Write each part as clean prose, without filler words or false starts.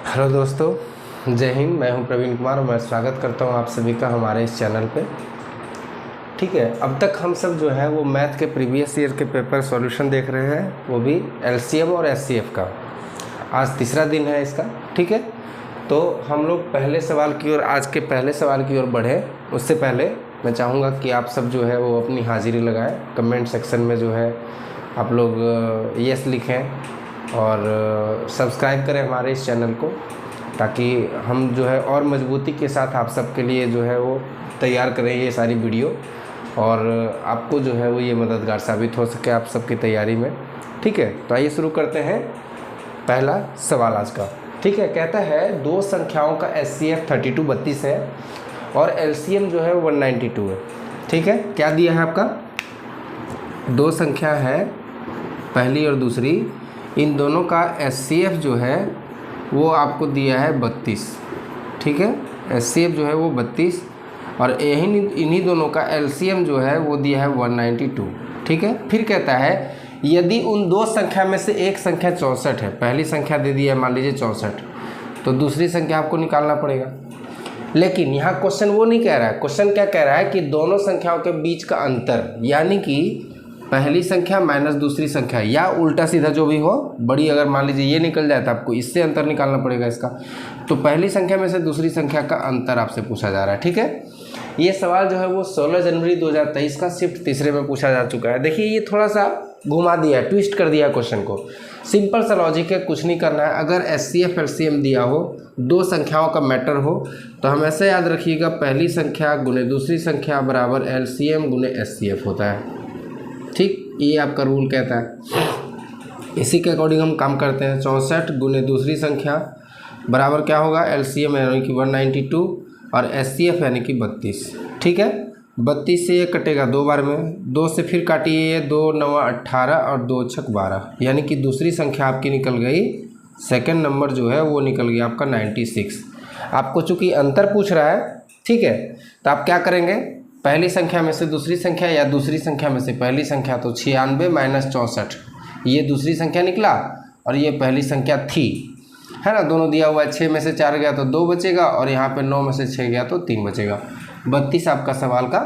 Hello दोस्तों, जय हिंद। मैं हूं प्रवीण कुमार और मैं स्वागत करता हूं आप सभी का हमारे इस चैनल पे। ठीक है, अब तक हम सब जो है वो मैथ के प्रीवियस ईयर के पेपर सॉल्यूशन देख रहे हैं, वो भी एलसीएम और एचसीएफ का। आज तीसरा दिन है इसका। ठीक है, तो हम लोग आज के पहले सवाल की ओर बढ़े। उससे पहले मैं चाहूँगा कि आप सब जो है वो अपनी हाजिरी लगाएं। कमेंट सेक्शन में जो है आप लोग यस लिखें और सब्सक्राइब करें हमारे इस चैनल को, ताकि हम जो है और मजबूती के साथ आप सबके लिए जो है वो तैयार करें ये सारी वीडियो, और आपको जो है वो ये मददगार साबित हो सके आप सबकी तैयारी में। ठीक है, तो आइए शुरू करते हैं पहला सवाल आज का। ठीक है, कहता है दो संख्याओं का एचसीएफ 32 है और एलसीएम जो है 192 है। ठीक है, क्या दिया है आपका? दो संख्या है, पहली और दूसरी, इन दोनों का एचसीएफ जो है वो आपको दिया है 32। ठीक है, एचसीएफ जो है वो 32 और इन्हीं दोनों का एलसीएम जो है वो दिया है 192। ठीक है, फिर कहता है यदि उन दो संख्या में से एक संख्या 64 है, पहली संख्या दे दी है मान लीजिए 64, तो दूसरी संख्या आपको निकालना पड़ेगा। लेकिन यहाँ क्वेश्चन वो नहीं कह रहा है। क्वेश्चन क्या कह रहा है कि दोनों संख्याओं के बीच का अंतर, यानी कि पहली संख्या माइनस दूसरी संख्या, या उल्टा सीधा जो भी हो, बड़ी अगर मान लीजिए ये निकल जाए तो आपको इससे अंतर निकालना पड़ेगा इसका। तो पहली संख्या में से दूसरी संख्या का अंतर आपसे पूछा जा रहा है। ठीक है, ये सवाल जो है वो 16 जनवरी 2023 का शिफ्ट तीसरे में पूछा जा चुका है। देखिए, ये थोड़ा सा घुमा दिया, ट्विस्ट कर दिया क्वेश्चन को। सिंपल सा लॉजिक है, कुछ नहीं करना है। अगर एचसीएफ एलसीएम दिया हो, दो संख्याओं का मैटर हो, तो हम ऐसे याद रखिएगा, पहली संख्या गुने दूसरी संख्या बराबर एलसीएम गुने एचसीएफ होता है। ठीक, ये आपका रूल कहता है। इसी के अकॉर्डिंग हम काम करते हैं। 64 गुने दूसरी संख्या बराबर क्या होगा? एलसीएम यानी कि 192 और एचसीएफ यानी कि 32। ठीक है, 32 से ये कटेगा दो बार में, 2 से फिर काटिए, ये 2 9 18 और 2 6 12, यानी कि दूसरी संख्या आपकी निकल गई, सेकेंड नंबर जो है वो निकल गया आपका 96। आपको चूँकि अंतर पूछ रहा है, ठीक है, तो आप क्या करेंगे? पहली संख्या में से दूसरी संख्या या दूसरी संख्या में से पहली संख्या, तो 96 माइनस 64, ये दूसरी संख्या निकला और ये पहली संख्या थी, है ना। दोनों दिया हुआ है, 6 में से 4 गया तो 2 बचेगा और यहाँ पे 9 में से 6 गया तो 3 बचेगा। 32 आपका सवाल का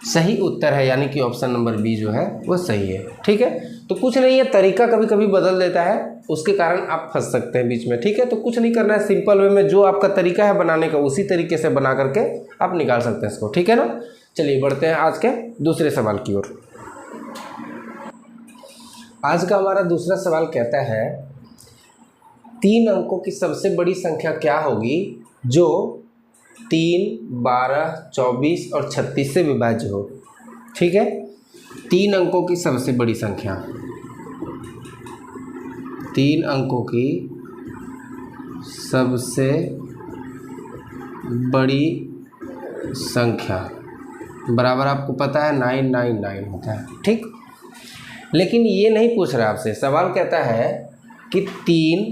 सही उत्तर है, यानी कि ऑप्शन नंबर बी जो है वो सही है। ठीक है, तो कुछ नहीं है, तरीका कभी कभी बदल देता है, उसके कारण आप फंस सकते हैं बीच में। ठीक है, तो कुछ नहीं करना है, सिंपल वे में जो आपका तरीका है बनाने का, उसी तरीके से बना करके आप निकाल सकते हैं इसको। ठीक है ना। चलिए बढ़ते हैं आज के दूसरे सवाल की ओर। आज का हमारा दूसरा सवाल कहता है 3 अंकों की सबसे बड़ी संख्या क्या होगी जो 3, 12, 24 और 36 से विभाज्य हो। ठीक है, 3 अंकों की सबसे बड़ी संख्या, 3 अंकों की सबसे बड़ी संख्या बराबर आपको पता है 999 होता है। ठीक, लेकिन ये नहीं पूछ रहा आपसे। सवाल कहता है कि 3,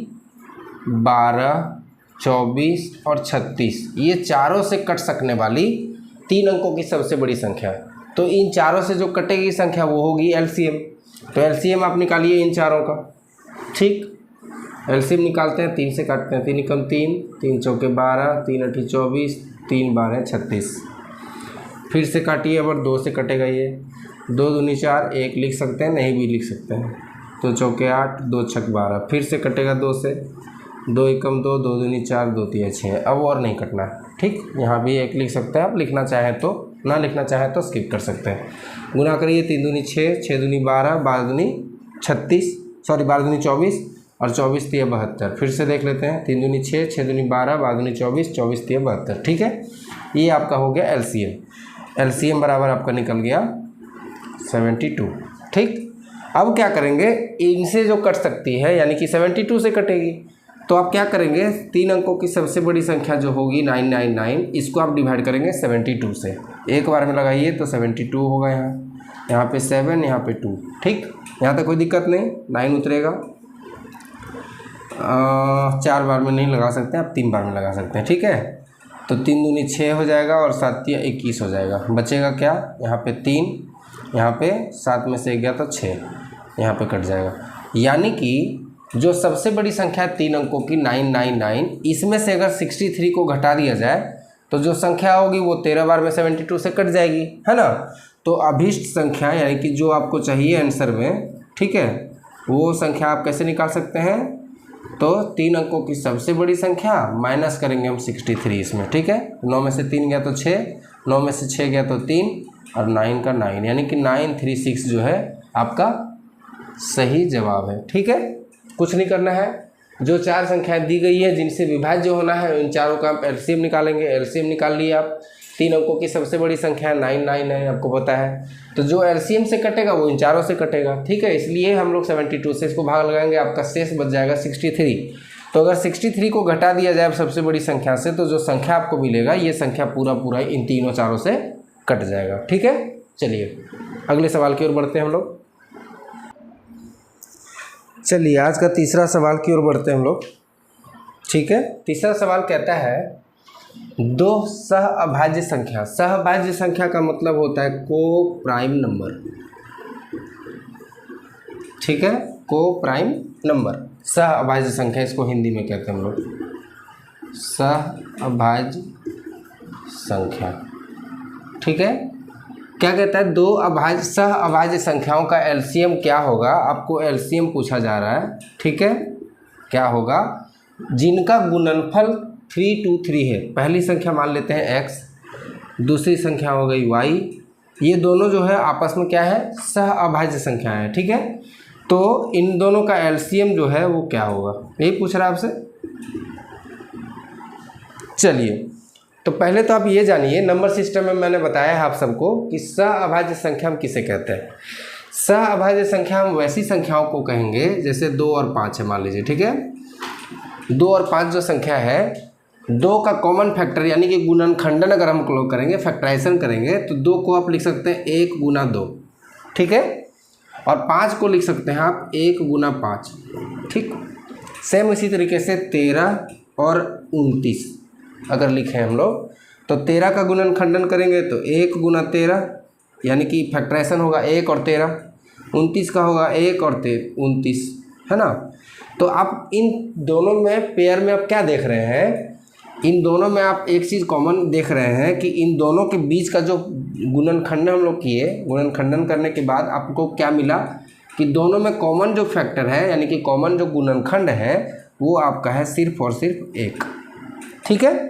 12, 24 और 36 ये चारों से कट सकने वाली 3 अंकों की सबसे बड़ी संख्या, तो इन चारों से जो कटेगी संख्या वो होगी एलसीएम। तो एलसीएम आप निकालिए इन चारों का। ठीक, एलसीएम निकालते हैं, 3 से काटते हैं, 3 एकम 3, 3 चौके 12, 3 अठी 24, 3 12 36। फिर से काटिए, अब 2 से कटेगा ये, 2 दूनी 4, 1 लिख सकते हैं, नहीं भी लिख सकते हैं, तो चौके 8, 2 छक 12। फिर से कटेगा 2 से, 2 एकम 2, 2 दूनी 4, 2 तिया 6। अब और नहीं कटना है। ठीक, यहाँ भी 1 लिख सकते हैं आप, लिखना चाहें तो, ना लिखना चाहें तो स्किप कर सकते हैं। गुना करिए, 3 दूनी 6, 6 दूनी 12, 12 दूनी 36, सॉरी 12 दूनी 24 और 24 तिया 72। फिर से देख लेते हैं, 3 दूनी 6, 6 दूनी 12, 12 दूनी 24, 24 तिया 72। ठीक है, ये आपका हो गया एलसीएम। एलसीएम बराबर आपका निकल गया 72। ठीक, अब क्या करेंगे? इनसे जो कट सकती है, यानी कि 72 से कटेगी, तो आप क्या करेंगे? 3 अंकों की सबसे बड़ी संख्या जो होगी 999, इसको आप डिवाइड करेंगे 72 से। एक बार में लगाइए तो 72 होगा, यहाँ पे 7, यहाँ पे 2। ठीक, यहाँ तक कोई दिक्कत नहीं, 9 उतरेगा। 4 बार में नहीं लगा सकते आप, 3 बार में लगा सकते हैं। ठीक है, तो 3 दूनी 6 हो जाएगा और 7 तिया 21 हो जाएगा। बचेगा क्या? यहाँ पे 3, यहाँ पे 7 में से 1 गया तो 6, यहाँ पे कट जाएगा। यानी कि जो सबसे बड़ी संख्या है 3 अंकों की 999, इसमें से अगर 63 को घटा दिया जाए तो जो संख्या होगी वो 13 बार में 72 से कट जाएगी, है ना। तो अभीष्ट संख्या यानी कि जो आपको चाहिए आंसर में, ठीक है, वो संख्या आप कैसे निकाल सकते हैं, तो 3 अंकों की सबसे बड़ी संख्या माइनस करेंगे हम 63 इसमें, ठीक है। 9 में से 3 गया तो 6, 9 में से 6 गया तो 3 और 9 का 9, यानी कि 936 जो है आपका सही जवाब है, ठीक है। कुछ नहीं करना है, जो 4 संख्याएं दी गई है जिनसे विभाज्य होना है उन चारों का आप एलसीएम निकालेंगे। एलसीएम निकाल लिया आप, 3 अंकों की सबसे बड़ी संख्या 999 आपको पता है, तो जो एलसीएम से कटेगा वो इन चारों से कटेगा, ठीक है। इसलिए हम लोग 72 से इसको भाग लगाएंगे, आपका शेष बच जाएगा 63। तो अगर 63 को घटा दिया जाए सबसे बड़ी संख्या से तो जो संख्या आपको मिलेगा ये संख्या पूरा इन तीनों चारों से कट जाएगा, ठीक है। चलिए अगले सवाल की ओर बढ़ते हैं हम लोग। चलिए आज का तीसरा सवाल की ओर बढ़ते हैं हम लोग, ठीक है। तीसरा सवाल कहता है 2 सहअभाज्य संख्या। सहअभाज्य संख्या का मतलब होता है को प्राइम नंबर, ठीक है, को प्राइम नंबर। सहअभाज्य संख्या इसको हिंदी में कहते हैं हम लोग सहअभाज्य संख्या, ठीक है। क्या कहता है 2 सहअभाज्य संख्याओं का एलसीएम क्या होगा, आपको एलसीएम पूछा जा रहा है, ठीक है। क्या होगा, जिनका गुणनफल 323 है। पहली संख्या मान लेते हैं x, दूसरी संख्या हो गई y, ये दोनों जो है आपस में क्या है, सहअभाज्य संख्या है, ठीक है। तो इन दोनों का एलसीएम जो है वो क्या होगा, यही पूछ रहा है आपसे। चलिए तो पहले तो आप ये जानिए, नंबर सिस्टम में मैंने बताया है आप सबको कि सहअभाज्य संख्या हम किसे कहते हैं। सहअभाज्य संख्या हम वैसी संख्याओं को कहेंगे जैसे 2 और 5 है, मान लीजिए, ठीक है। 2 और 5 जो संख्या है, 2 का कॉमन फैक्टर यानी कि गुणनखंडन अगर हम लोग करेंगे, फैक्टराइजेशन करेंगे तो 2 को आप लिख सकते हैं 1 गुना 2, ठीक है। और 5 को लिख सकते हैं आप 1 गुना 5, ठीक। सेम इसी तरीके से 13 और 29 अगर लिखें हम लोग तो 13 का गुणनखंडन करेंगे तो 1 गुना 13 यानी कि फैक्टराइजेशन होगा 1 और 13, 29 का होगा 1 और 29, है ना। तो आप इन दोनों में पेयर में आप क्या देख रहे हैं, इन दोनों में आप एक चीज़ कॉमन देख रहे हैं कि इन दोनों के बीच का जो गुणनखंडन हम लोग किए, गुणनखंडन करने के बाद आपको क्या मिला कि दोनों में कॉमन जो फैक्टर है यानी कि कॉमन जो गुणनखंड है वो आपका है सिर्फ और सिर्फ 1, ठीक है।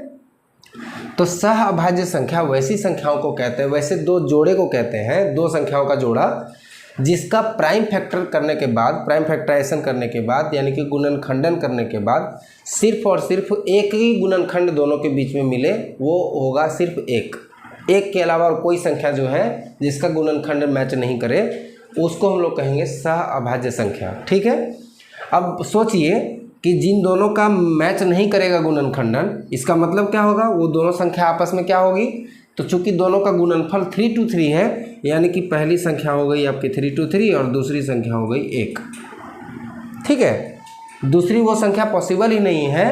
तो सहअभाज्य संख्या वैसी संख्याओं को कहते हैं, वैसे 2 जोड़े को कहते हैं, 2 संख्याओं का जोड़ा जिसका प्राइम फैक्टर करने के बाद, प्राइम फैक्टराइजेशन करने के बाद यानी कि गुणनखंडन करने के बाद सिर्फ और सिर्फ एक ही गुणनखंड दोनों के बीच में मिले, वो होगा सिर्फ 1 के अलावा और कोई संख्या जो है जिसका गुणनखंड मैच नहीं करे उसको हम लोग कहेंगे सहअभाज्य संख्या, ठीक है। अब सोचिए कि जिन दोनों का मैच नहीं करेगा गुणनखंडन, इसका मतलब क्या होगा, वो दोनों संख्या आपस में क्या होगी, तो चूंकि दोनों का गुणनफल 323 है यानी कि पहली संख्या हो गई आपकी 323 और दूसरी संख्या हो गई 1, ठीक है। दूसरी वो संख्या पॉसिबल ही नहीं है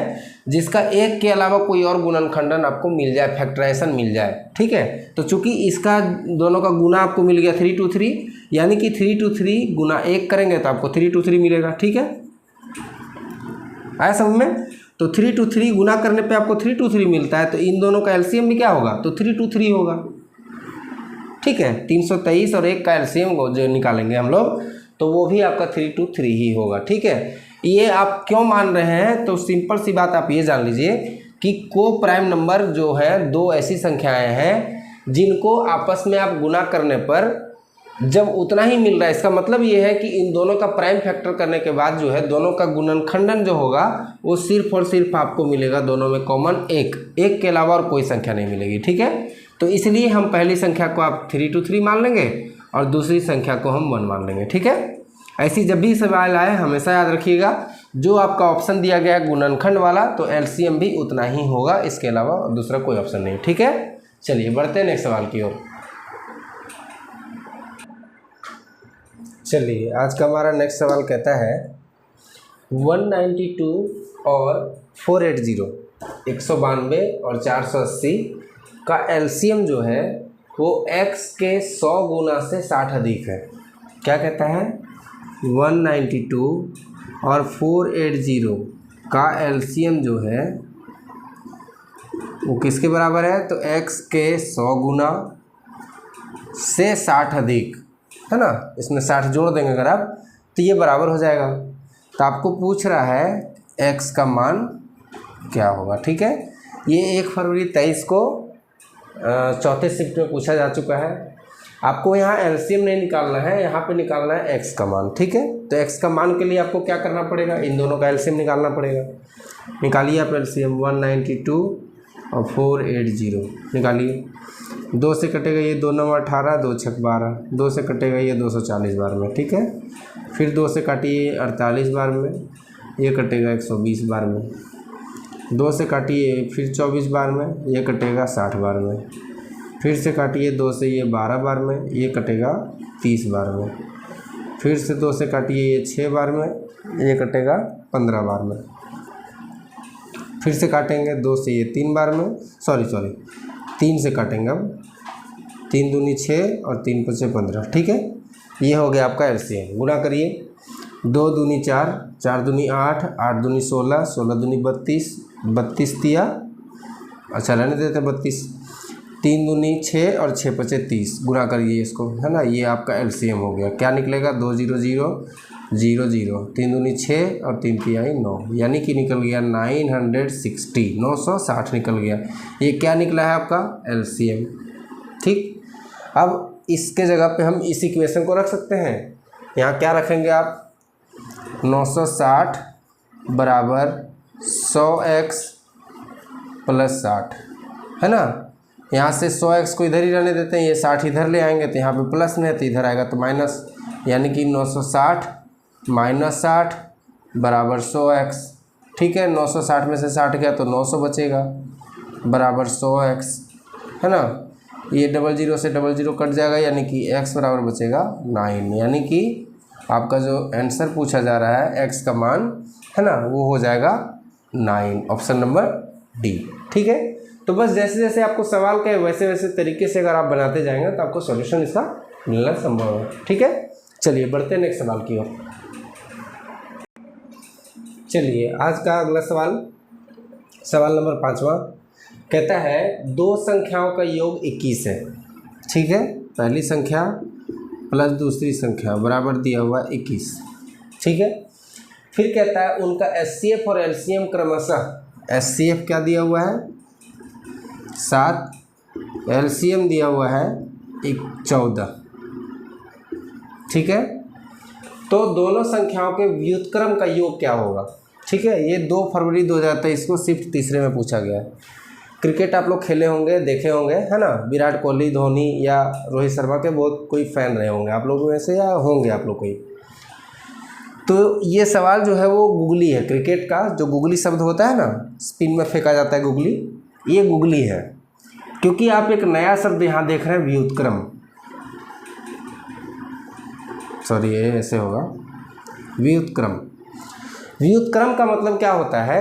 जिसका 1 के अलावा कोई और गुणनखंडन आपको मिल जाए, फैक्टराइजेशन मिल जाए, ठीक है। तो चूंकि इसका दोनों का गुना आपको मिल गया 323 यानी कि 323 गुना 1 करेंगे तो आपको 323 मिलेगा, ठीक है। आया समझ में। तो 323 गुना करने पे आपको 323 मिलता है, तो इन दोनों का एलसीएम भी क्या होगा, तो 323 होगा, ठीक है। 323 और 1 का एलसीएम जो निकालेंगे हम लोग तो वो भी आपका 323 ही होगा, ठीक है। ये आप क्यों मान रहे हैं, तो सिंपल सी बात आप ये जान लीजिए कि को प्राइम नंबर जो है 2 ऐसी संख्याएं हैं जिनको आपस में आप गुना करने पर जब उतना ही मिल रहा है, इसका मतलब ये है कि इन दोनों का प्राइम फैक्टर करने के बाद जो है दोनों का गुणनखंडन जो होगा वो सिर्फ और सिर्फ आपको मिलेगा दोनों में कॉमन 1 के अलावा और कोई संख्या नहीं मिलेगी, ठीक है। तो इसलिए हम पहली संख्या को आप 323 मान लेंगे और दूसरी संख्या को हम 1 मान लेंगे, ठीक है। ऐसी जब भी सवाल आए हमेशा याद रखिएगा जो आपका ऑप्शन दिया गया है गुणनखंड वाला तो एलसीएम भी उतना ही होगा, इसके अलावा दूसरा कोई ऑप्शन नहीं, ठीक है। चलिए बढ़ते हैं नेक्स्ट सवाल की ओर। चलिए आज का हमारा नेक्स्ट सवाल कहता है 192 और 480 192 और 480 का एलसीएम जो है वो x के 100 गुना से 60 अधिक है। क्या कहता है 192 और 480 का एलसीएम जो है वो किसके बराबर है, तो x के 100 गुना से 60 अधिक, है ना, इसमें 60 जोड़ देंगे अगर आप तो ये बराबर हो जाएगा। तो आपको पूछ रहा है x का मान क्या होगा। ठीक है, ये 1 फरवरी 23 को चौथे शिफ्ट में पूछा जा चुका है। आपको यहाँ एलसीएम नहीं निकालना है, यहाँ पे निकालना है x का मान। ठीक है, तो x का मान के लिए आपको क्या करना पड़ेगा, इन दोनों का एलसीएम निकालना पड़ेगा। निकालिए आप एलसीएम, 192 और 480 निकालिए। 2 से कटेगा ये 2 9 18, 2 6 12, 2 से कटेगा ये 240 बार में। ठीक है, फिर 2 से काटिए 48 बार में, ये कटेगा 120 बार में। 2 से काटिए फिर 24 बार में, ये कटेगा 60 बार में। फिर से काटिए 2 से ये 12 बार में, ये कटेगा 30 बार में। फिर से 2 से काटिए ये 6 बार में, ये कटेगा 15 बार में। फिर से काटेंगे 2 से ये 3 बार में, सॉरी 3 से काटेंगे अब, 3 दूनी 6 और 3 पचे 15। ठीक है, ये हो गया आपका एलसीएम। गुणा करिए, 2 दूनी 4, 4 दूनी 8, 8 दूनी 16, 16 दूनी 32, 32 तिया, अच्छा रहने देते 32, 3 दूनी 6 और 6 पचे 30। गुणा करिए इसको, है ना, ये आपका एलसीएम हो गया। क्या निकलेगा, 2 0 0 0 0, 3 दूनी 6 और 3 तिहाई 9, यानी कि निकल गया 960, 960 निकल गया। ये क्या निकला है आपका एलसीएम। ठीक, अब इसके जगह पे हम इस इक्वेशन को रख सकते हैं। यहाँ क्या रखेंगे आप, 960 बराबर 100x प्लस 60, है ना। यहाँ से 100x को इधर ही रहने देते हैं, ये 60 इधर ले आएंगे तो यहाँ पे प्लस में है तो इधर आएगा तो माइनस, यानी कि 960 माइनस 60 बराबर 100x। ठीक है, 960 में से 60 गया तो 900 बचेगा बराबर 100x, है ना। ये 00 से 00 कट जाएगा, यानी कि x बराबर बचेगा 9, यानी कि आपका जो आंसर पूछा जा रहा है x का मान, है ना, वो हो जाएगा 9, ऑप्शन नंबर डी। ठीक है, तो बस जैसे जैसे आपको सवाल का वैसे वैसे तरीके से अगर आप बनाते जाएंगे तो आपको सॉल्यूशन इसका मिलना संभव है। ठीक है, चलिए बढ़ते हैं नेक्स्ट सवाल की ओर। चलिए आज का अगला सवाल, सवाल नंबर 5वां, कहता है 2 संख्याओं का योग 21 है। ठीक है, पहली संख्या प्लस दूसरी संख्या बराबर दिया हुआ 21। ठीक है, फिर कहता है उनका एचसीएफ और एलसीएम क्रमशः, एचसीएफ क्या दिया हुआ है 7, एलसीएम दिया हुआ है 14। ठीक है, तो दोनों संख्याओं के व्युत्क्रम का योग क्या होगा। ठीक है, ये 2 फरवरी 2023 को शिफ्ट तीसरे में पूछा गया है। क्रिकेट आप लोग खेले होंगे, देखे होंगे, है ना, विराट कोहली, धोनी या रोहित शर्मा के बहुत कोई फ़ैन रहे होंगे आप लोगों में से, या होंगे आप लोग कोई। तो ये सवाल जो है वो गुगली है, क्रिकेट का जो गुगली शब्द होता है ना, स्पिन में फेंका जाता है गुगली, ये गुगली है। क्योंकि आप एक नया शब्द यहाँ देख रहे हैं व्युत्क्रम, सॉरी ये ऐसे होगा व्युत्क्रम। व्युत्क्रम का मतलब क्या होता है,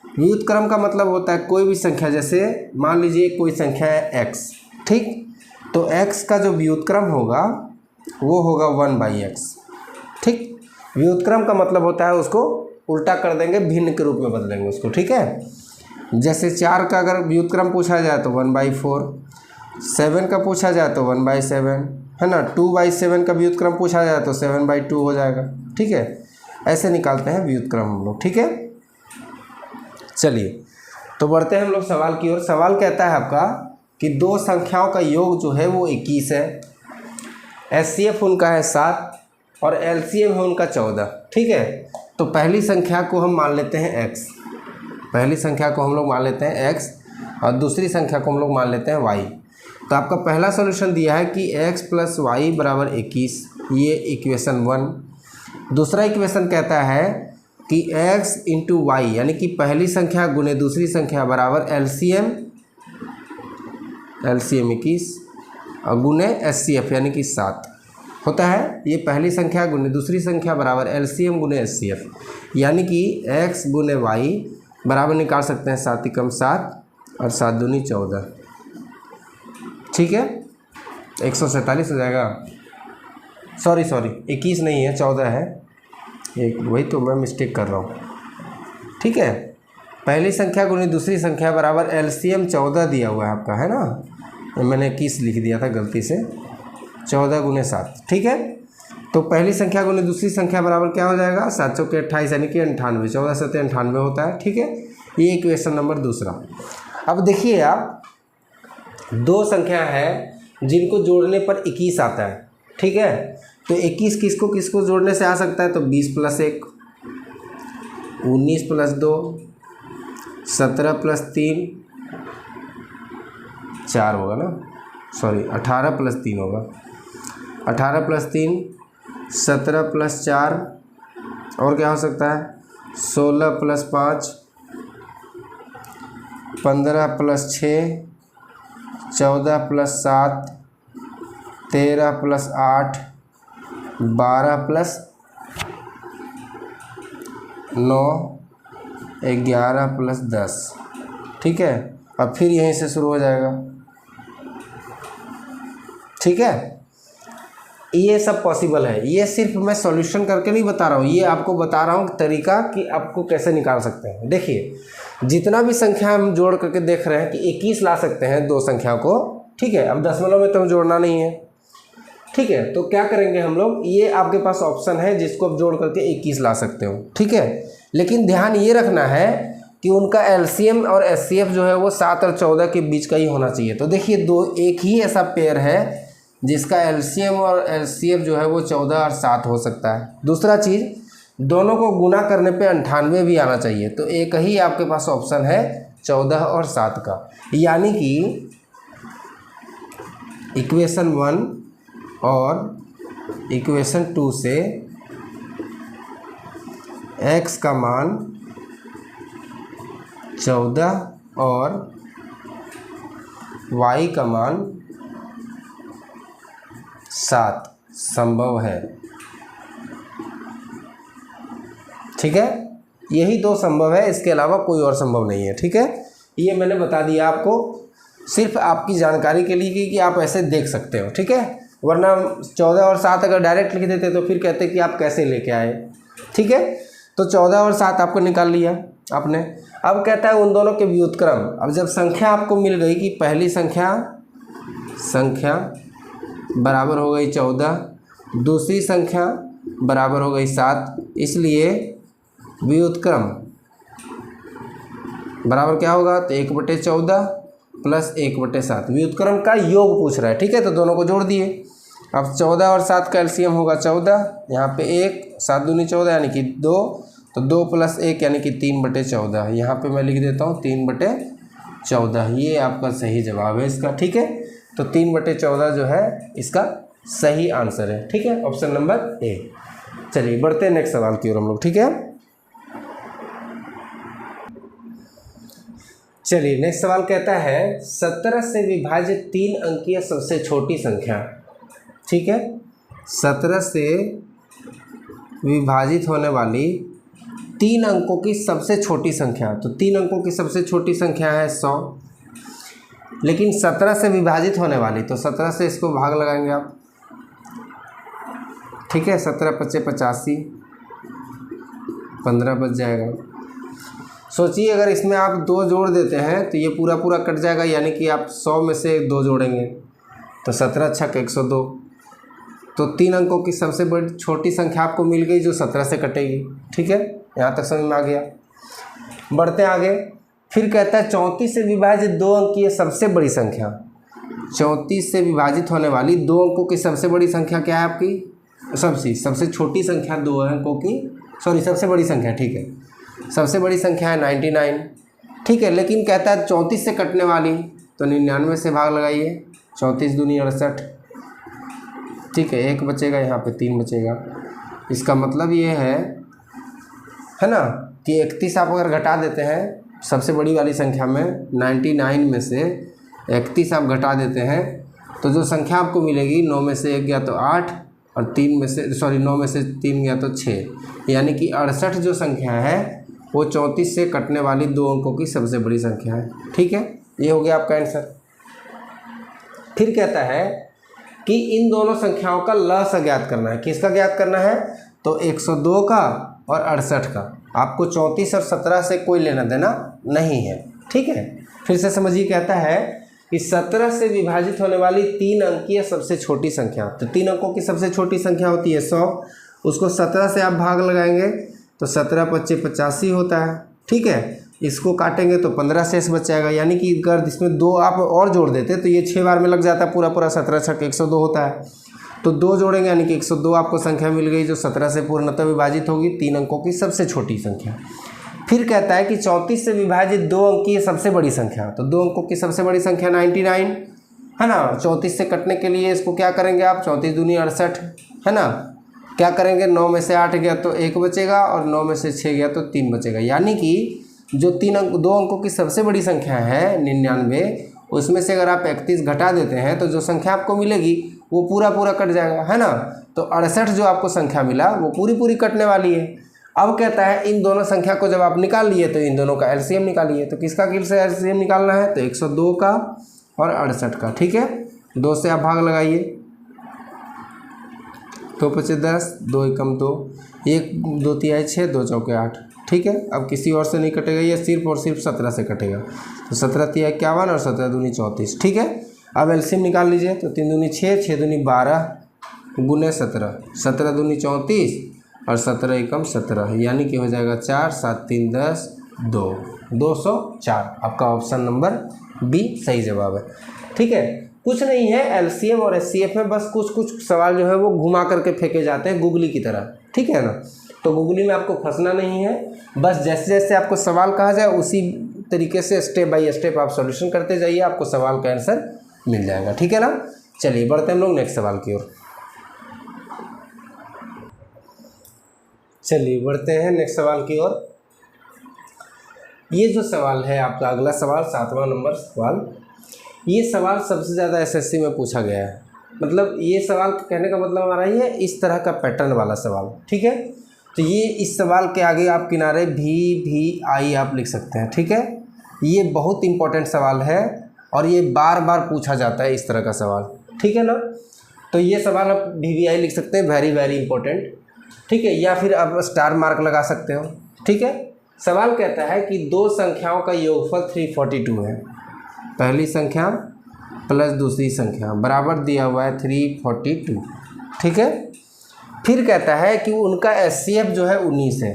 व्युत्क्रम का मतलब होता है कोई भी संख्या, जैसे मान लीजिए कोई संख्या है x, ठीक, तो x का जो व्युत्क्रम होगा वो होगा 1/x। ठीक, व्युत्क्रम का मतलब होता है उसको उल्टा कर देंगे, भिन्न के रूप में बदलेंगे उसको। ठीक है, जैसे 4 का अगर व्युत्क्रम पूछा जाए तो 1/4, 7 का पूछा जाए तो 1/7, है ना, 2/7 का व्युत्क्रम पूछा जाए तो 7/2 हो जाएगा। ठीक है, ऐसे निकालते हैं व्युत्क्रम हम लोग। ठीक है, चलिए तो बढ़ते हैं हम लोग सवाल की ओर। सवाल कहता है आपका कि 2 संख्याओं का योग जो है वो 21 है, एचसीएफ उनका है 7 और एलसीएम है उनका 14। ठीक है, तो पहली संख्या को हम मान लेते हैं x, पहली संख्या को हम लोग मान लेते हैं x और दूसरी संख्या को हम लोग मान लेते हैं y। तो आपका पहला सॉल्यूशन दिया है कि x + y बराबर 21, ये इक्वेशन 1। दूसरा इक्वेशन कहता है कि x × y यानी कि पहली संख्या गुने दूसरी संख्या बराबर एलसीएम 21 और गुने एचसीएफ यानी कि 7 होता है। ये पहली संख्या गुने दूसरी संख्या बराबर एलसीएम गुने एचसीएफ, यानी कि x गुने y बराबर निकाल सकते हैं 7 × 7 और 7 दूनी 14। ठीक है, 147 हो जाएगा, सॉरी 21 नहीं है 14 है, एक, वही तो मैं मिस्टेक कर रहा हूँ। ठीक है, पहली संख्या गुनी दूसरी संख्या बराबर एलसीएम 14 दिया हुआ है आपका, है ना। मैंने 21 लिख दिया था गलती से, 14 गुने 7। ठीक है, तो पहली संख्या गुने दूसरी संख्या बराबर क्या हो जाएगा, 7 चौके 28 यानी कि 98, 14 सत्ते 98 होता है। ठीक है, ये इक्वेशन नंबर दूसरा। अब देखिए आप, दो संख्या है जिनको जोड़ने पर 21 आता है। ठीक है, तो 21 किसको किसको जोड़ने से आ सकता है, तो 20 + 1, 19 + 2, 17 + 3, 4 होगा ना, सॉरी 18 + 3 होगा, 18 + 3, 17 + 4, और क्या हो सकता है, 16 + 5, 15 + 6, 14 + 7, 13 + 8, 12 + 9, 11 + 10। ठीक है, अब फिर यहीं से शुरू हो जाएगा। ठीक है, ये सब पॉसिबल है। ये सिर्फ मैं सॉल्यूशन करके नहीं बता रहा हूँ, ये आपको बता रहा हूँ तरीका कि आपको कैसे निकाल सकते हैं। देखिए, जितना भी संख्या हम जोड़ करके देख रहे हैं कि 21 ला सकते हैं दो संख्या को। ठीक है, अब दशमलव में तो हम जोड़ना नहीं है। ठीक है, तो क्या करेंगे हम लोग, ये आपके पास ऑप्शन है जिसको आप जोड़ करके 21 ला सकते हो। ठीक है, लेकिन ध्यान ये रखना है कि उनका एलसीएम और एचसीएफ जो है वो 7 और 14 के बीच का ही होना चाहिए। तो देखिए, एक ही ऐसा पेयर है जिसका एलसीएम और एचसीएफ जो है वो 14 और 7 हो सकता है। दूसरा चीज़, दोनों को गुना करने पे 98 भी आना चाहिए। तो एक ही आपके पास ऑप्शन है 14 और 7 का, यानी कि इक्वेशन 1 और इक्वेशन 2 से x का मान 14 और y का मान 7 संभव है। ठीक है, यही दो संभव है, इसके अलावा कोई और संभव नहीं है। ठीक है, ये मैंने बता दिया आपको सिर्फ आपकी जानकारी के लिए कि आप ऐसे देख सकते हो। ठीक है, वरना 14 और 7 अगर डायरेक्ट लिख देते तो फिर कहते कि आप कैसे लेके आए। ठीक है, तो 14 और 7 आपको निकाल लिया आपने। अब कहता है उन दोनों के व्युत्क्रम। अब जब संख्या आपको मिल गई कि पहली संख्या बराबर हो गई 14, दूसरी संख्या बराबर हो गई 7, इसलिए व्युत्क्रम बराबर क्या होगा, तो 1/14 + 1/7। व्युत्क्रम का योग पूछ रहा है। ठीक है, तो दोनों को जोड़ दिए। अब 14 और 7 का एलसीएम होगा 14, यहाँ पे 1, 7 दूनी 14 यानी कि 2, तो 2 + 1 यानी कि 3/14। यहाँ पे मैं लिख देता हूँ 3/14। ये आपका सही जवाब है इसका। ठीक है, तो 3/14 जो है इसका सही आंसर है। ठीक है, ऑप्शन नंबर ए। चलिए बढ़ते हैं नेक्स्ट सवाल की ओर हम लोग। ठीक है, चलिए नेक्स्ट सवाल कहता है 17 से विभाजित 3 अंकीय सबसे छोटी संख्या। ठीक है, 17 से विभाजित होने वाली 3 अंकों की सबसे छोटी संख्या। तो 3 अंकों की सबसे छोटी संख्या है 100, लेकिन 17 से विभाजित होने वाली, तो 17 से इसको भाग लगाएंगे आप। ठीक है, 17 × 5 = 85, 15 बच जाएगा। सोचिए अगर इसमें आप 2 जोड़ देते हैं तो ये पूरा पूरा कट जाएगा, यानी कि आप 100 में से 2 जोड़ेंगे तो 17 × 6 = 102। तो 3 अंकों की सबसे बड़ी छोटी संख्या आपको मिल गई जो 17 से कटेगी। ठीक है, यहाँ तक समझ में आ गया। बढ़ते आगे, फिर कहता है 34 से विभाजित 2 अंकीय सबसे बड़ी संख्या। 34 से विभाजित होने वाली 2 अंकों की सबसे बड़ी संख्या क्या है आपकी, सबसे छोटी संख्या 2 अंकों की, सॉरी सबसे बड़ी संख्या। ठीक है, सबसे बड़ी संख्या है 99। ठीक है, लेकिन कहता है 34 से कटने वाली, तो 99 से भाग लगाइए, 34 दूनी 68। ठीक है, 1 बचेगा, यहाँ पे 3 बचेगा। इसका मतलब ये है ना कि 31 आप अगर घटा देते हैं सबसे बड़ी वाली संख्या में, 99 में से 31 आप घटा देते हैं तो जो संख्या आपको मिलेगी 9 में से 1 गया तो 8 और 9 में से 3 गया तो 6, यानी कि 68 जो संख्या है वो 34 से कटने वाली 2 अंकों की सबसे बड़ी संख्या है। ठीक है, ये हो गया आपका आंसर। फिर कहता है कि इन दोनों संख्याओं का लसागु ज्ञात करना है। किसका ज्ञात करना है, तो 102 का और 68 का। आपको 34 और 17 से कोई लेना देना नहीं है, ठीक है। फिर से समझिए, कहता है कि 17 से विभाजित होने वाली 3 अंकीय सबसे छोटी संख्या। तो 3 अंकों की सबसे छोटी संख्या होती है 100, उसको 17 से आप भाग लगाएंगे तो 17 पच्चीस 85 होता है, ठीक है। इसको काटेंगे तो 15 शेष बच जाएगा, यानी कि अगर इसमें 2 आप और जोड़ देते तो ये 6 बार में लग जाता है पूरा 17 छक 102 होता है। तो 2 जोड़ेंगे यानी कि 102 आपको संख्या मिल गई, जो 17 से पूर्णतः विभाजित होगी, 3 अंकों की सबसे छोटी संख्या। फिर कहता है कि 34 से विभाजित 2 अंकीय सबसे बड़ी संख्या। तो 2 अंकों की सबसे बड़ी संख्या 99 है ना। 34 से कटने के लिए इसको क्या करेंगे आप, 34 दूनी 68 है ना। क्या करेंगे, 9 में से 8 गया तो 1 बचेगा और 9 में से 6 गया तो 3 बचेगा। यानी कि जो 2 अंकों की सबसे बड़ी संख्या है 99, उसमें से अगर आप 31 घटा देते हैं तो जो संख्या आपको मिलेगी वो पूरा कट जाएगा, है ना। तो 68 जो आपको संख्या मिला वो पूरी कटने वाली है। अब कहता है इन दोनों संख्या को जब आप निकाल लिए तो इन दोनों का एलसीएम निकालिए। तो किसका एलसीएम निकालना है, तो 102 का और 68 का, ठीक है। 2 से आप भाग लगाइए, 2 पचे 10, 2 एकम 2, 1 2 तिहाई 6, 2 चौके 8, ठीक है। अब किसी और से नहीं कटेगा, ये सिर्फ और सिर्फ 17 से कटेगा। तो 17 तिहाई 51 और 17 दूनी 34, ठीक है। अब एलसीएम निकाल लीजिए, तो 3 दूनी 6, 6 दूनी 12 गुने 17, 17 दूनी 34 और 17 एकम 17, यानी कि हो जाएगा 4 7 3 10 2 204। आपका ऑप्शन नंबर बी सही जवाब है, ठीक है। कुछ नहीं है, एलसीएम और एचसीएफ में बस कुछ सवाल जो है वो घुमा करके फेंके जाते हैं गुगली की तरह, ठीक है ना। तो गुगली में आपको फंसना नहीं है, बस जैसे जैसे आपको सवाल कहा जाए उसी तरीके से स्टेप बाय स्टेप आप सॉल्यूशन करते जाइए, आपको सवाल का आंसर मिल जाएगा, ठीक है ना। चलिए बढ़ते हैं हम लोग नेक्स्ट सवाल की ओर। चलिए बढ़ते हैं नेक्स्ट सवाल की ओर। ये जो सवाल है आपका अगला सवाल 7वां नंबर सवाल, ये सवाल सबसे ज़्यादा एसएससी में पूछा गया है। मतलब ये सवाल कहने का मतलब हमारा ये इस तरह का पैटर्न वाला सवाल, ठीक है। तो ये इस सवाल के आगे आप किनारे भी आई आप लिख सकते हैं, ठीक है। ये बहुत इंपॉर्टेंट सवाल है और ये बार बार पूछा जाता है इस तरह का सवाल, ठीक है ना। तो ये सवाल आप VVI लिख सकते हैं, वेरी इंपॉर्टेंट, ठीक है। या फिर आप स्टार मार्क लगा सकते हो, ठीक है। सवाल कहता है कि 2 संख्याओं का योगफल 342 है। पहली संख्या प्लस दूसरी संख्या बराबर दिया हुआ है 342, ठीक है। फिर कहता है कि उनका एचसीएफ जो है 19 है,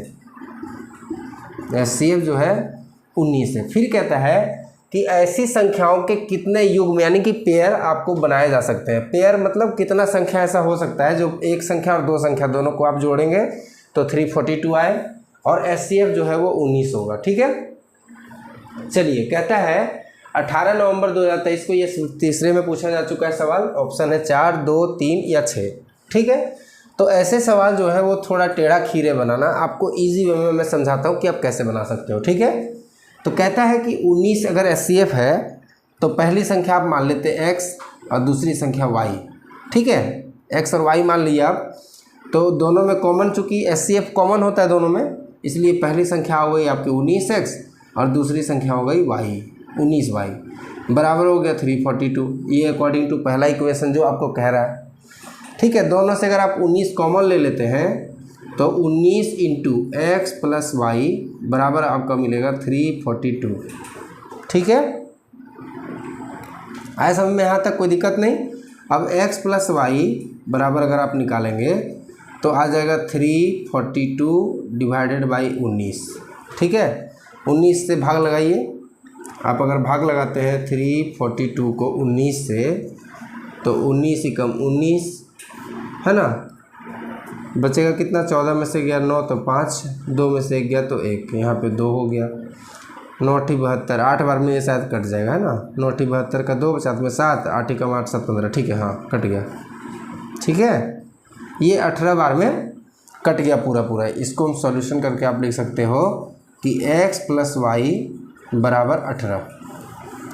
एचसीएफ जो है 19 है। फिर कहता है कि ऐसी संख्याओं के कितने युग्म यानी कि पेयर आपको बनाए जा सकते हैं। पेयर मतलब कितना संख्या ऐसा हो सकता है जो एक संख्या और 2 संख्या दोनों को आप जोड़ेंगे तो 342 आए और एचसीएफ जो है वो 19 होगा, ठीक है। चलिए कहता है 18 नवंबर 2023 को ये तीसरे में पूछा जा चुका है सवाल। ऑप्शन है 4 2 3 या 6, ठीक है। तो ऐसे सवाल जो है वो थोड़ा टेढ़ा खीरे बनाना, आपको इजी वे में मैं समझाता हूँ कि आप कैसे बना सकते हो, ठीक है। तो कहता है कि 19 अगर एचसीएफ है तो पहली संख्या आप मान लेते हैं x और दूसरी संख्या y, ठीक है। x और y मान लिया आप, तो दोनों में कॉमन, चूँकि एचसीएफ कॉमन होता है दोनों में, इसलिए पहली संख्या हो गई आपकी 19x और दूसरी संख्या हो गई y 19y बराबर हो गया 342। ये अकॉर्डिंग टू पहला इक्वेशन जो आपको कह रहा है, ठीक है। दोनों से अगर आप 19 कॉमन ले लेते हैं तो 19 इंटू एक्स प्लस वाई बराबर आपका मिलेगा 342, ठीक है। आए समझ में, यहाँ तक कोई दिक्कत नहीं। अब x प्लस वाई बराबर अगर आप निकालेंगे तो आ जाएगा 342 डिवाइडेड बाई 19, ठीक है। 19 से भाग लगाइए, आप अगर भाग लगाते हैं 342 को 19 से तो 19 एकम 19 है ना, बचेगा कितना, 14 में से गया 9 तो 5, 2 में से 1 गया तो 1, यहाँ पे 2 हो गया, 9 ठी 72, 8 बार में ये शायद कट जाएगा, है ना। 9 ठी 72 का 2 50 में 7, 8 एकम 8 7 15, ठीक है, हाँ कट गया, ठीक है। ये 18 बार में कट गया पूरा। इसको हम सॉल्यूशन करके आप लिख सकते हो कि x प्लस वाई बराबर 18,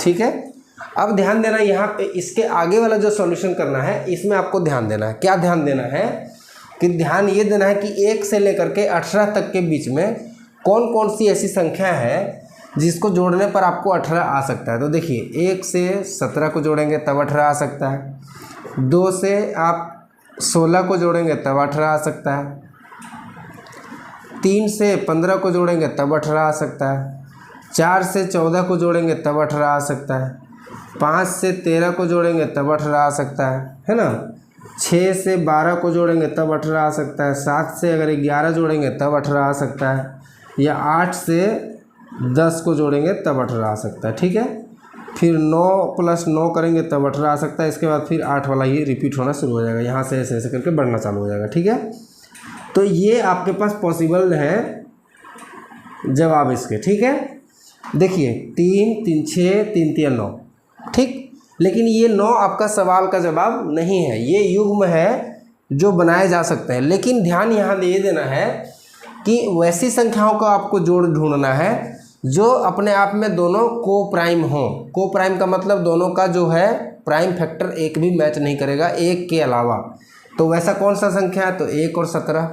ठीक है। अब ध्यान देना यहाँ पे, इसके आगे वाला जो सॉल्यूशन करना है इसमें आपको ध्यान देना है। क्या ध्यान देना है कि ध्यान ये देना है कि 1 से लेकर के 18 तक के बीच में कौन कौन सी ऐसी संख्या है जिसको जोड़ने पर आपको 18 आ सकता है। तो देखिए 1 से 17 को जोड़ेंगे तब 18 आ सकता है, 2 से आप 16 को जोड़ेंगे तब 18 आ सकता है, 3 से 15 को जोड़ेंगे तब 18 आ सकता है, 4 से 14 को जोड़ेंगे तब 18 आ सकता है, 5 से 13 को जोड़ेंगे तब 18 आ सकता है ना। 6 से 12 को जोड़ेंगे तब 18 आ सकता है, 7 से अगर 11 जोड़ेंगे तब 18 आ सकता है, या 8 से 10 को जोड़ेंगे तब 18 आ सकता है। ठीक है, फिर 9 + 9 करेंगे तब 18 आ सकता है। इसके बाद फिर 8 वाला ये रिपीट होना शुरू हो जाएगा, यहाँ से ऐसे ऐसे करके बढ़ना चालू हो जाएगा। ठीक है, तो ये आपके पास पॉसिबल है जवाब इसके। ठीक है, देखिए 3 3 6 3 3 9, ठीक, लेकिन ये 9 आपका सवाल का जवाब नहीं है, ये युग्म है जो बनाए जा सकते हैं। लेकिन ध्यान यहाँ दे देना है कि वैसी संख्याओं का आपको जोड़ ढूंढना है जो अपने आप में दोनों को प्राइम हों। को प्राइम का मतलब दोनों का जो है प्राइम फैक्टर एक भी मैच नहीं करेगा एक के अलावा। तो वैसा कौन सा संख्या है? तो 1 और 17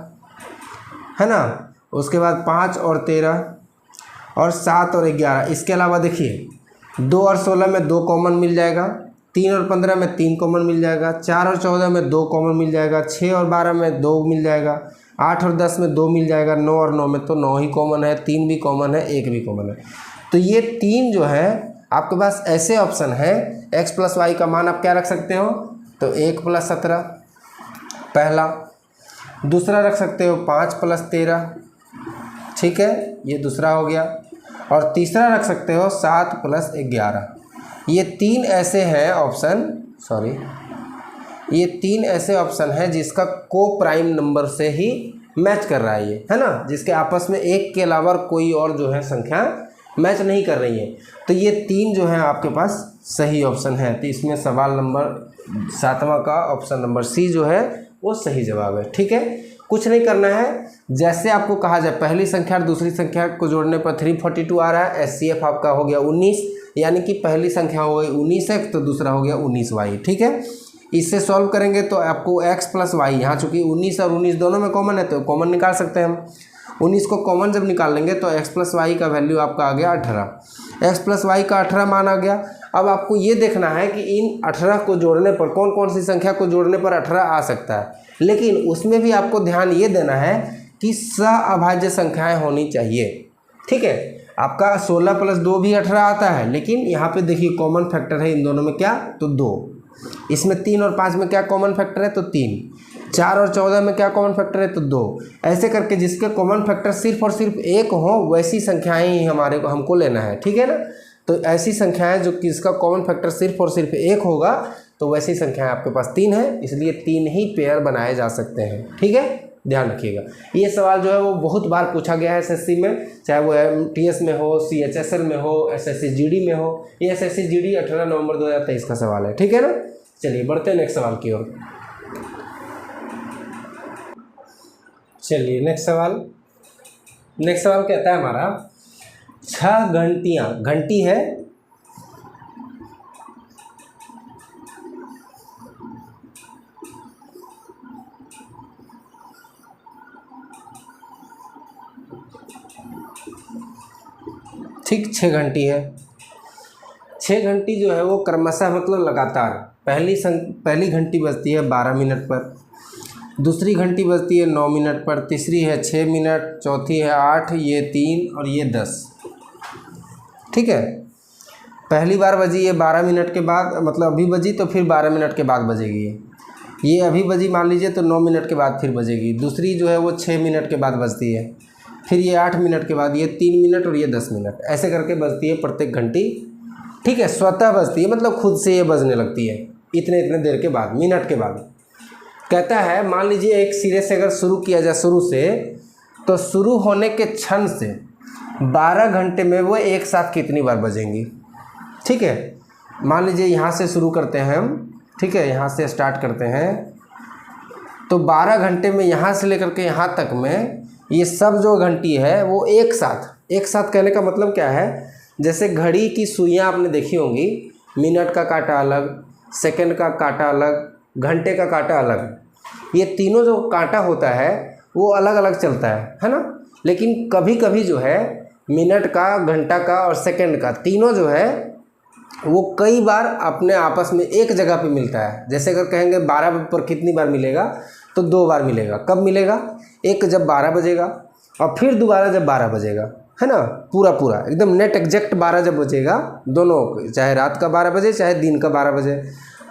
है ना, उसके बाद 5 और 13 और 7 और 11। इसके अलावा देखिए 2 और 16 में 2 कॉमन मिल जाएगा, 3 और 15 में 3 कॉमन मिल जाएगा, 4 और 14 में 2 कॉमन मिल जाएगा, 6 और 12 में 2 मिल जाएगा, 8 और 10 में 2 मिल जाएगा, 9 और 9 में तो 9 ही कॉमन है, 3 भी कॉमन है, 1 भी कॉमन है। तो ये 3 जो है आपके पास ऐसे ऑप्शन है। x + y का मान आप क्या रख सकते हो? तो 1 + 17 पहला, दूसरा रख सकते हो 5 + 13, ठीक है, ये दूसरा हो गया, और तीसरा रख सकते हो 7 + 11। ये 3 ऐसे हैं ऑप्शन, ये 3 ऐसे ऑप्शन हैं जिसका को प्राइम नंबर से ही मैच कर रहा है ये, है ना, जिसके आपस में एक के अलावा कोई और जो है संख्या मैच नहीं कर रही है। तो ये 3 जो है आपके पास सही ऑप्शन है। तो इसमें सवाल नंबर 7वां का ऑप्शन नंबर सी जो है वो सही जवाब है। ठीक है, कुछ नहीं करना है, जैसे आपको कहा जाए पहली संख्या और दूसरी संख्या को जोड़ने पर 342 आ रहा है, SCF आपका हो गया 19, यानी कि पहली संख्या हो गई 19x तो दूसरा हो गया 19y। ठीक है, इससे सॉल्व करेंगे तो आपको x + y, यहाँ चूँकि 19 और 19 दोनों में कॉमन है तो कॉमन निकाल सकते हैं हम। 19 को कॉमन जब निकाल लेंगे तो x + y का वैल्यू आपका आ गया 18, x + y का 18 मान आ गया। अब आपको ये देखना है कि इन 18 को जोड़ने पर कौन कौन सी संख्या को जोड़ने पर 18 आ सकता है, लेकिन उसमें भी आपको ध्यान ये देना है कि सअभाज्य संख्याएं होनी चाहिए। ठीक है, आपका 16 + 2 भी 18 आता है, लेकिन यहाँ पे देखिए कॉमन फैक्टर है इन दोनों में क्या? तो 2। इसमें 3 और 5 में क्या कॉमन फैक्टर है? तो 3। 4 और 14 में क्या कॉमन फैक्टर है? तो 2। ऐसे करके जिसके कॉमन फैक्टर सिर्फ और सिर्फ 1 हो वैसी संख्याएं ही हमको लेना है। ठीक है ना, तो ऐसी संख्याएं जो कि इसका कॉमन फैक्टर सिर्फ और सिर्फ 1 होगा तो वैसी संख्याएं आपके पास 3 है, इसलिए 3 ही पेयर बनाए जा सकते हैं। ठीक है, ध्यान रखिएगा। ये सवाल जो है वो बहुत बार पूछा गया है SSC में, चाहे वो MTS में हो, CHSL में हो, SSC GD में हो। ये SSC GD 18 नवंबर 2023 का सवाल है। ठीक है ना, चलिए बढ़ते हैं नेक्स्ट सवाल की ओर। चलिए नेक्स्ट सवाल कहता है हमारा 6 घंटियाँ, घंटी है ठीक, 6 घंटी है। 6 घंटी जो है वो क्रमशः मतलब लगातार, पहली घंटी बजती है 12 मिनट पर, दूसरी घंटी बजती है 9 मिनट पर, तीसरी है 6 मिनट, चौथी है 8, ये 3 और ये 10। ठीक है, पहली बार बजी ये 12 मिनट के बाद, मतलब अभी बजी तो फिर 12 मिनट के बाद बजेगी। ये अभी बजी मान लीजिए तो 9 मिनट के बाद फिर बजेगी। दूसरी जो है वो 6 मिनट के बाद बजती है, फिर ये 8 मिनट के बाद, ये 3 मिनट और ये 10 मिनट, ऐसे करके बजती है प्रत्येक घंटी। ठीक है, स्वतः बजती है, मतलब खुद से ये बजने लगती है इतने देर के बाद, मिनट के बाद। कहता है मान लीजिए एक सिरे से अगर शुरू किया जाए शुरू से, तो शुरू होने के क्षण से 12 घंटे में वो एक साथ कितनी बार बजेंगी। ठीक है, मान लीजिए यहाँ से शुरू करते हैं हम, ठीक है, यहाँ से स्टार्ट करते हैं, तो 12 घंटे में यहाँ से लेकर के यहाँ तक में ये सब जो घंटी है वो एक साथ कहने का मतलब क्या है, जैसे घड़ी की सुइयाँ आपने देखी होंगी, मिनट का कांटा अलग, सेकंड का कांटा अलग, घंटे का कांटा अलग, ये तीनों जो कांटा होता है वो अलग अलग चलता है ना। लेकिन कभी कभी जो है मिनट का, घंटा का और सेकंड का तीनों जो है वो कई बार अपने आपस में एक जगह पे मिलता है। जैसे अगर कहेंगे 12 पर कितनी बार मिलेगा, तो 2 बार मिलेगा। कब मिलेगा? एक जब 12 बजेगा, और फिर दोबारा जब 12 बजेगा, है ना, पूरा पूरा एकदम नेट एग्जैक्ट 12 जब बजेगा दोनों, चाहे रात का 12 बजे चाहे दिन का 12 बजे,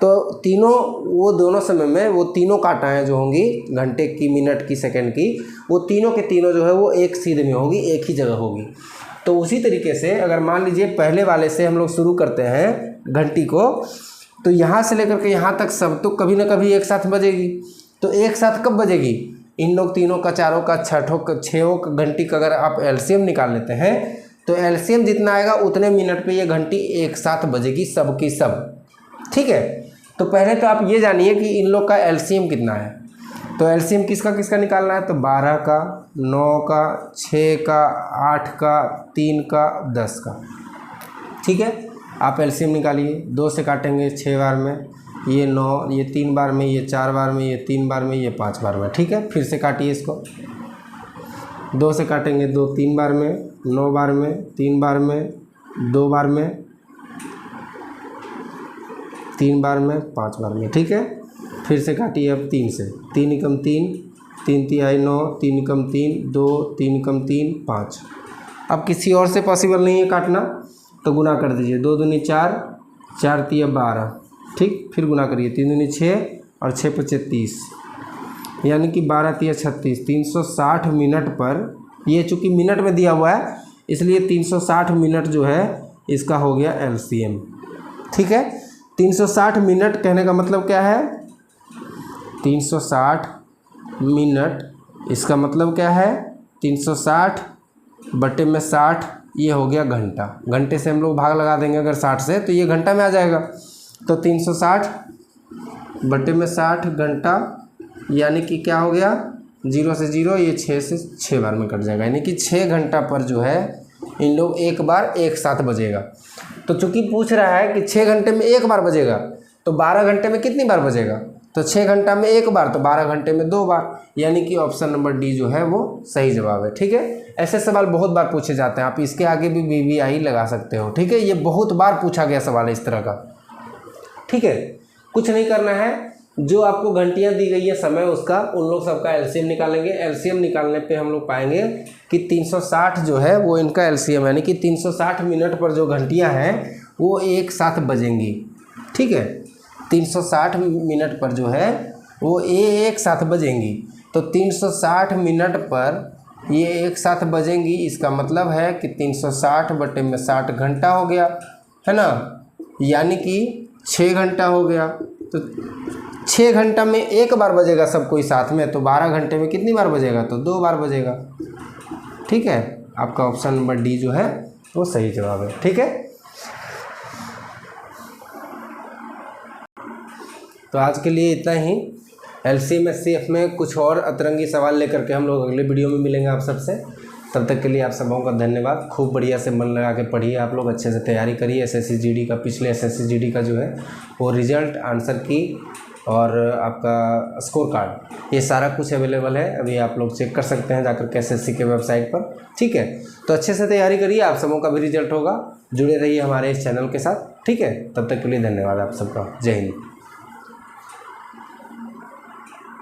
तो तीनों वो दोनों समय में वो तीनों कांटाएँ जो होंगी घंटे की, मिनट की, सेकंड की, वो तीनों के तीनों जो है वो एक सीध में होगी, एक ही जगह होगी। तो उसी तरीके से अगर मान लीजिए पहले वाले से हम लोग शुरू करते हैं घंटी को, तो यहाँ से लेकर के यहाँ तक सब तो कभी ना कभी एक साथ बजेगी। तो एक साथ कब बजेगी? इन लोग तीनों का, चारों का, छठों का, छयों का घंटी का अगर आप एलसीएम निकाल लेते हैं तो एलसीएम जितना आएगा उतने मिनट पे ये घंटी एक साथ बजेगी, सब की सब। ठीक है, तो पहले तो आप ये जानिए कि इन लोग का एलसीएम कितना है। तो एलसीएम किसका किसका निकालना है? तो 12 का, 9 का, 6 का, 8 का, 3 का, 10 का। ठीक है, आप एलसीएम निकालिए। 2 से काटेंगे 6 बार में, ये 9, ये 3 बार में, ये 4 बार में, ये 3 बार में, ये 5 बार में। ठीक है, फिर से काटिए इसको। 2 से काटेंगे 2 3 बार में, 9 बार में, 3 बार में, 2 बार में, 3 बार में, 5 बार में। ठीक है, फिर से काटिए अब 3 से। 3 एकम 3, 3 तिहाई 9, 3 एकम 3, 2, 3 एकम 3, 5। अब किसी और से पॉसिबल नहीं है काटना, तो गुना कर दीजिए। 2 दूनी 4, 4 तिया 12। ठीक, फिर गुना करिए। 3 दूनी 6 और 6 पचे 30, यानी कि 12 तिया 36। 360 मिनट पर, ये चूँकि मिनट में दिया हुआ है इसलिए 360 मिनट जो है इसका हो गया एलसीएम। ठीक है, 360 मिनट कहने का मतलब क्या है? 360 मिनट इसका मतलब क्या है? 360 बटे में 60, ये हो गया घंटा। घंटे से हम लोग भाग लगा देंगे अगर 60 से, तो ये घंटा में आ जाएगा। तो 360 बटे में 60 घंटा, यानी कि क्या हो गया? 0 से 0, ये 6 से 6 बार में कट जाएगा, यानी कि 6 घंटा पर जो है इन लोग एक बार एक साथ बजेगा। तो चूंकि पूछ रहा है कि 6 घंटे में एक बार बजेगा, तो 12 घंटे में कितनी बार बजेगा? तो 6 घंटा में एक बार, तो 12 घंटे में 2 बार, यानी कि ऑप्शन नंबर डी जो है वो सही जवाब है। ठीक है, ऐसे सवाल बहुत बार पूछे जाते हैं, आप इसके आगे भी BBI लगा सकते हो। ठीक है, ये बहुत बार पूछा गया सवाल है इस तरह का। ठीक है, कुछ नहीं करना है, जो आपको घंटियां दी गई है समय उसका, उन लोग सबका एलसीएम निकालेंगे। एलसीएम निकालने पे हम लोग पाएंगे कि 360 जो है वो इनका एलसीएम, यानी कि 360 मिनट पर जो घंटियां हैं वो एक साथ बजेंगी। ठीक है, 360 मिनट पर जो है वो एक साथ बजेंगी। तो 360 मिनट पर ये एक साथ बजेंगी, इसका मतलब है कि 360 बटे में 60 घंटा हो गया, है ना, यानी कि 6 घंटा हो गया। तो 6 घंटा में एक बार बजेगा सब कोई साथ में, तो 12 घंटे में कितनी बार बजेगा? तो 2 बार बजेगा। ठीक है, आपका ऑप्शन नंबर डी जो है वो सही जवाब है। ठीक है, तो आज के लिए इतना ही। एलसीएम एचसीएफ में कुछ और अतरंगी सवाल लेकर के हम लोग अगले वीडियो में मिलेंगे आप सबसे। तब तक के लिए आप सबों का धन्यवाद। खूब बढ़िया से मन लगा के पढ़िए, आप लोग अच्छे से तैयारी करिए। एसएससी जीडी का, पिछले एसएससी जीडी का जो है वो रिजल्ट, आंसर की और आपका स्कोर कार्ड, ये सारा कुछ अवेलेबल है। अभी आप लोग चेक कर सकते हैं जाकर के एसएससी के वेबसाइट पर। ठीक है, तो अच्छे से तैयारी करिए, आप सबों का भी रिजल्ट होगा। जुड़े रहिए हमारे इस चैनल के साथ। ठीक है, तब तक के लिए धन्यवाद आप सबका। जय हिंद।